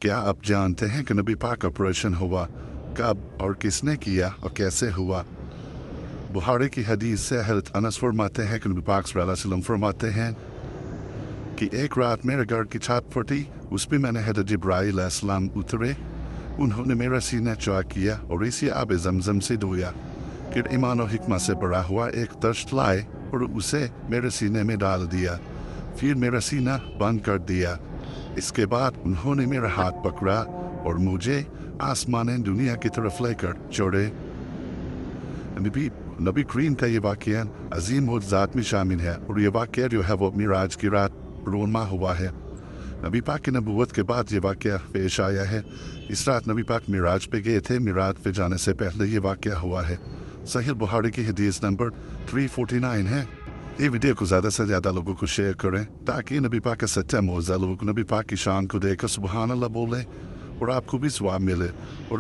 کیا آپ جانتے ہیں کہ نبی پاک آپریشن ہوا کب اور کس نے کیا اور کیسے ہوا؟ بخاری کی حدیث سے حضرت انس فرماتے ہیں کہ نبی پاک صلی اللہ علیہ وسلم فرماتے ہیں کہ ایک رات میرے گھر کی چھت پھٹی، اس پہ میں نے حضرت جبرائیل علیہ السلام اترے، انہوں نے میرا سینہ چاک کیا اور اسی آب-ے-زمزم سے دھویا، پھر ایمان و حکمت سے بھرا ہوا ایک تشت لائے اور اسے میرے سینے میں ڈال دیا، پھر میرا سینہ بند کر دیا۔ اس کے بعد انہوں نے میرا ہاتھ پکڑا اور مجھے آسمان-e-دنیا کی طرف لے کر چھوڑے۔ نبی کریم کا یہ واقعہ عظیم ذات میں شامل ہے، اور یہ واقعہ جو ہے وہ معراج کی رات رونما ہوا ہے۔ نبی پاک کی نبوت کے بعد یہ واقعہ پیش آیا ہے۔ اس رات نبی پاک معراج پہ گئے تھے، معراج پہ جانے سے پہلے یہ واقعہ ہوا ہے۔ صحیح بخاری کی حدیث نمبر 349 ہے۔ یہ ویڈیو کو زیادہ سے زیادہ لوگوں کو شیئر کریں تاکہ نبی پاک کا سچا معجزہ لوگوں کو نبی پاک کی شان کو دیکھ کر سبحان اللہ بولے اور آپ کو بھی ثواب ملے، اور